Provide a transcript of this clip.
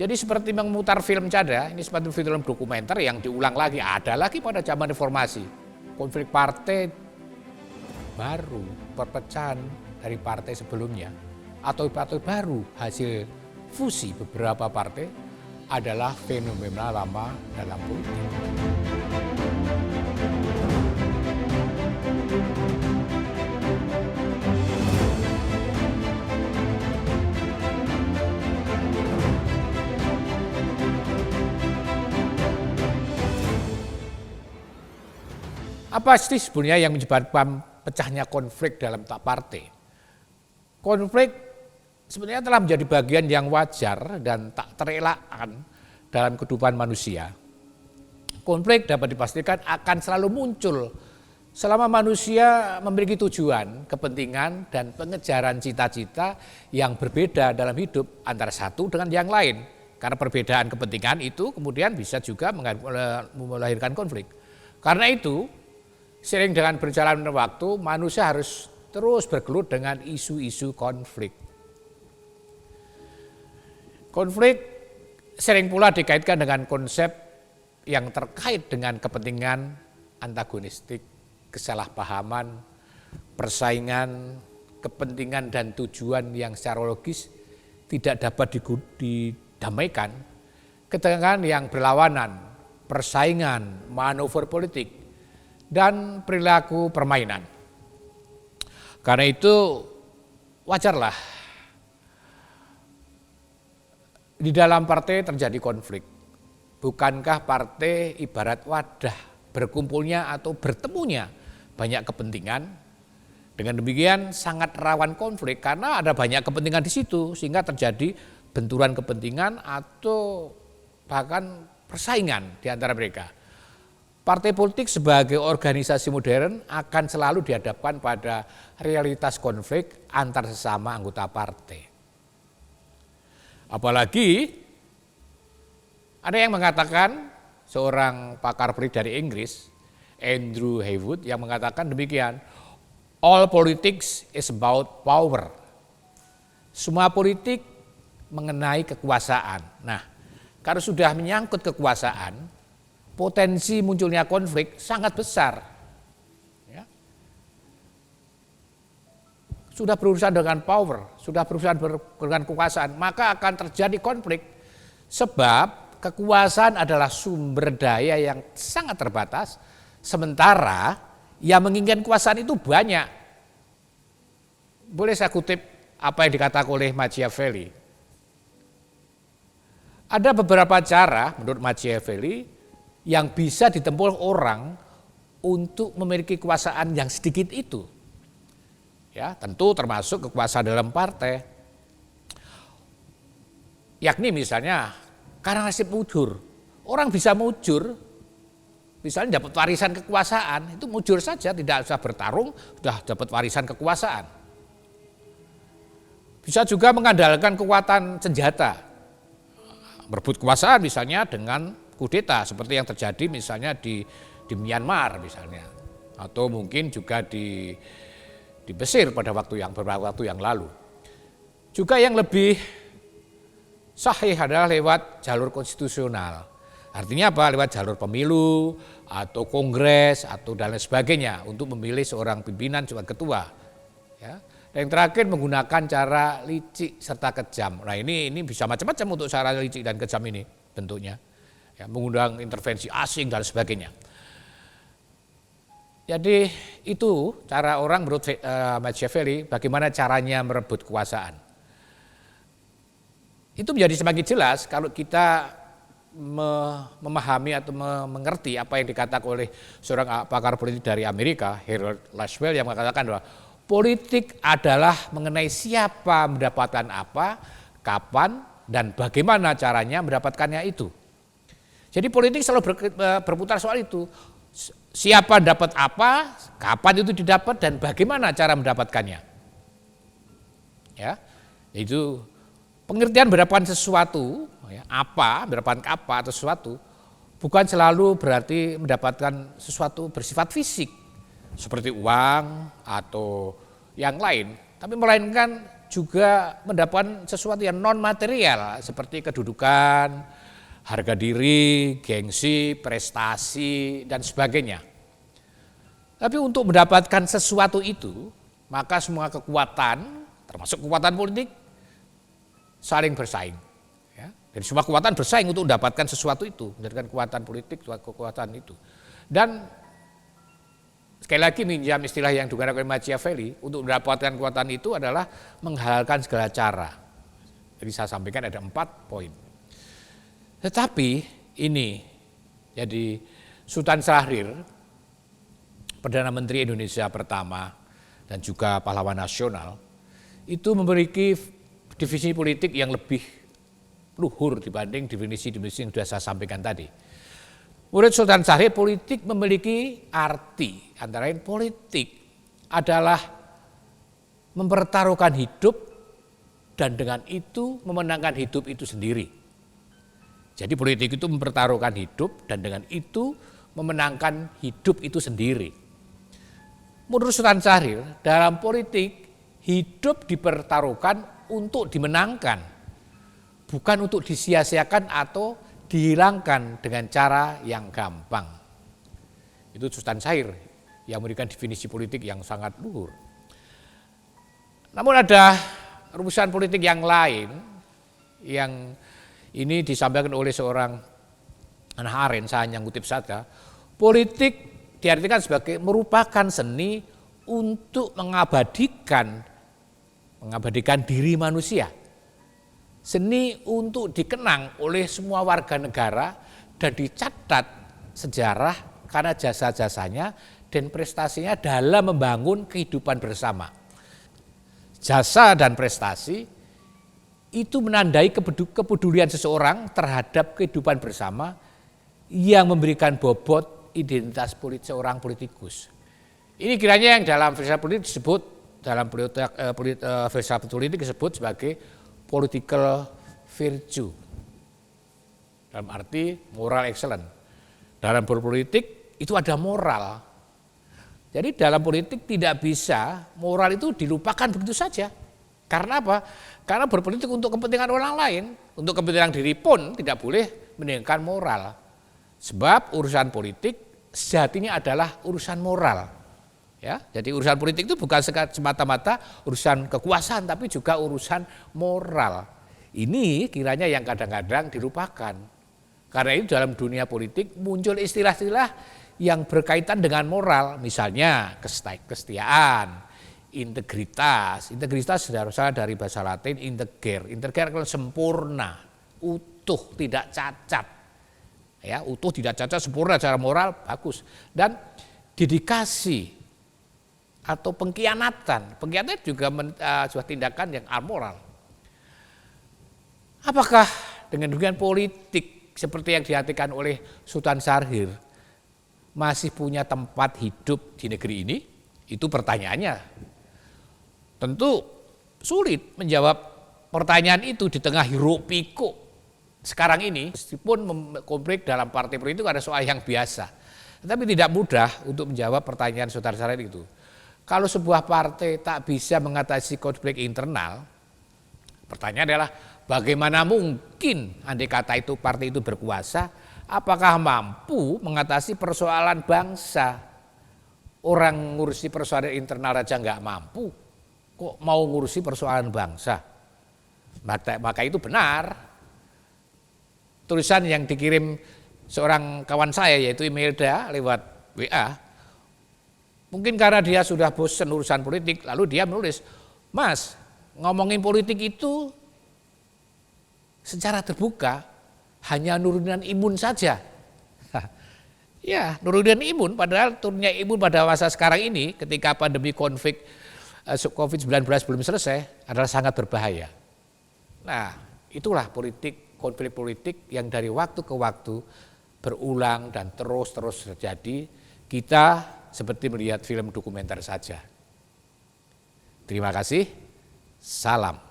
Jadi seperti memutar film Cada, ini seperti film dokumenter yang diulang lagi, ada lagi pada zaman reformasi. Konflik partai baru, perpecahan dari partai sebelumnya, atau partai baru hasil fusi beberapa partai adalah fenomena lama dalam politik. Apa sih sebenarnya yang menyebabkan pecahnya konflik dalam partai? Konflik sebenarnya telah menjadi bagian yang wajar dan tak terelakkan dalam kehidupan manusia. Konflik dapat dipastikan akan selalu muncul selama manusia memiliki tujuan, kepentingan, dan pengejaran cita-cita yang berbeda dalam hidup antara satu dengan yang lain. Karena perbedaan kepentingan itu kemudian bisa juga melahirkan konflik. Karena itu, seiring dengan berjalannya waktu, manusia harus terus bergelut dengan isu-isu konflik. Konflik sering pula dikaitkan dengan konsep yang terkait dengan kepentingan antagonistik, kesalahpahaman, persaingan, kepentingan dan tujuan yang secara logis tidak dapat didamaikan, ketegangan yang berlawanan, persaingan, manuver politik, dan perilaku permainan. Karena itu wajarlah di dalam partai terjadi konflik. Bukankah partai ibarat wadah berkumpulnya atau bertemunya banyak kepentingan? Dengan demikian sangat rawan konflik karena ada banyak kepentingan di situ sehingga terjadi benturan kepentingan atau bahkan persaingan di antara mereka. Partai politik sebagai organisasi modern akan selalu dihadapkan pada realitas konflik antar sesama anggota partai. Apalagi ada yang mengatakan, seorang pakar politik dari Inggris, Andrew Haywood, yang mengatakan demikian, all politics is about power. Semua politik mengenai kekuasaan. Nah, kalau sudah menyangkut kekuasaan, potensi munculnya konflik sangat besar. Ya. Sudah berurusan dengan power, sudah berurusan dengan kekuasaan, maka akan terjadi konflik. Sebab kekuasaan adalah sumber daya yang sangat terbatas, sementara yang menginginkan kekuasaan itu banyak. Boleh saya kutip apa yang dikatakan oleh Machiavelli. Ada beberapa cara menurut Machiavelli yang bisa ditempuh orang untuk memiliki kekuasaan yang sedikit itu. Ya, tentu termasuk kekuasaan dalam partai. Yakni misalnya karena nasib mujur. Orang bisa mujur, misalnya dapat warisan kekuasaan, itu mujur saja, tidak usah bertarung, sudah dapat warisan kekuasaan. Bisa juga mengandalkan kekuatan senjata, merebut kekuasaan misalnya dengan kudeta seperti yang terjadi misalnya di Myanmar misalnya, atau mungkin juga di Mesir pada beberapa waktu yang lalu. Juga yang lebih sahih adalah lewat jalur konstitusional. Artinya apa? Lewat jalur pemilu atau kongres atau dan lain sebagainya untuk memilih seorang pimpinan sebagai ketua. Ya. Dan yang terakhir menggunakan cara licik serta kejam. Nah ini bisa macam-macam untuk cara licik dan kejam ini bentuknya. Ya, mengundang intervensi asing dan sebagainya. Jadi itu cara orang menurut Machiavelli bagaimana caranya merebut kekuasaan. Itu menjadi semakin jelas kalau kita memahami atau mengerti apa yang dikatakan oleh seorang pakar politik dari Amerika, Harold Laswell, yang mengatakan bahwa politik adalah mengenai siapa mendapatkan apa, kapan, dan bagaimana caranya mendapatkannya itu. Jadi politik selalu berputar soal itu. Siapa dapat apa, kapan itu didapat, dan bagaimana cara mendapatkannya. Ya, itu pengertian mendapatkan sesuatu, ya, mendapatkan apa atau sesuatu, bukan selalu berarti mendapatkan sesuatu bersifat fisik, seperti uang atau yang lain. Tapi melainkan juga mendapatkan sesuatu yang non material seperti kedudukan, harga diri, gengsi, prestasi dan sebagainya. Tapi untuk mendapatkan sesuatu itu, maka semua kekuatan, termasuk kekuatan politik, saling bersaing. Ya. Dan semua kekuatan bersaing untuk mendapatkan sesuatu itu, mendapatkan kekuatan politik, kekuatan itu. Dan sekali lagi minjam istilah yang digunakan oleh Machiavelli, untuk mendapatkan kekuatan itu adalah menghalalkan segala cara. Jadi saya sampaikan ada 4 poin. Tetapi ini, jadi Sultan Syahrir, Perdana Menteri Indonesia pertama dan juga pahlawan nasional, itu memiliki definisi politik yang lebih luhur dibanding definisi-definisi yang sudah saya sampaikan tadi. Menurut Sultan Syahrir, politik memiliki arti, antara lain politik adalah mempertaruhkan hidup dan dengan itu memenangkan hidup itu sendiri. Jadi politik itu mempertaruhkan hidup dan dengan itu memenangkan hidup itu sendiri. Menurut Sultan Syahrir, dalam politik hidup dipertaruhkan untuk dimenangkan, bukan untuk disia-siakan atau dihilangkan dengan cara yang gampang. Itu Sultan Syahrir yang memberikan definisi politik yang sangat luhur. Namun ada rumusan politik yang lain yang ini disampaikan oleh seorang Hannah Arendt, saya hanya ngutip saja. Politik diartikan sebagai merupakan seni untuk mengabadikan diri manusia. Seni untuk dikenang oleh semua warga negara dan dicatat sejarah karena jasa-jasanya dan prestasinya dalam membangun kehidupan bersama. Jasa dan prestasi itu menandai kepedulian seseorang terhadap kehidupan bersama yang memberikan bobot identitas seorang politikus. Ini kiranya yang dalam filsafat politik disebut, dalam filsafat politik disebut sebagai political virtue, dalam arti moral excellence. Dalam berpolitik itu ada moral. Jadi dalam politik tidak bisa moral itu dilupakan begitu saja. Karena apa? Karena berpolitik untuk kepentingan orang lain, untuk kepentingan diri pun tidak boleh meninggalkan moral. Sebab urusan politik sejatinya adalah urusan moral. Ya, jadi urusan politik itu bukan semata-mata urusan kekuasaan, tapi juga urusan moral. Ini kiranya yang kadang-kadang dilupakan. Karena itu dalam dunia politik muncul istilah-istilah yang berkaitan dengan moral, misalnya kesetiaan, integritas. Integritas berasal dari bahasa Latin integer. Integer adalah sempurna, utuh, tidak cacat. Ya, utuh, tidak cacat, sempurna secara moral bagus. Dan dedikasi atau pengkhianatan juga sebuah tindakan yang amoral. Apakah dengan dunia politik seperti yang diartikan oleh Sultan Syahrir masih punya tempat hidup di negeri ini? Itu pertanyaannya. Tentu sulit menjawab pertanyaan itu di tengah hiruk pikuk sekarang ini. Meskipun konflik dalam partai politik ada soal yang biasa, tetapi tidak mudah untuk menjawab pertanyaan Sultan Syahrir itu. Kalau sebuah partai tak bisa mengatasi konflik internal, pertanyaan adalah bagaimana mungkin andai kata itu partai itu berkuasa, apakah mampu mengatasi persoalan bangsa? Orang ngurusi persoalan internal aja nggak mampu, kok mau ngurusi persoalan bangsa? Maka itu benar. Tulisan yang dikirim seorang kawan saya yaitu Imelda lewat WA, mungkin karena dia sudah bosan urusan politik, lalu dia menulis, Mas, ngomongin politik itu secara terbuka hanya nurunan imun saja. Ya, nurunan imun, padahal turunnya imun pada masa sekarang ini ketika pandemi COVID-19 belum selesai adalah sangat berbahaya. Nah, itulah konflik politik yang dari waktu ke waktu berulang dan terus terjadi. Kita seperti melihat film dokumenter saja. Terima kasih, salam.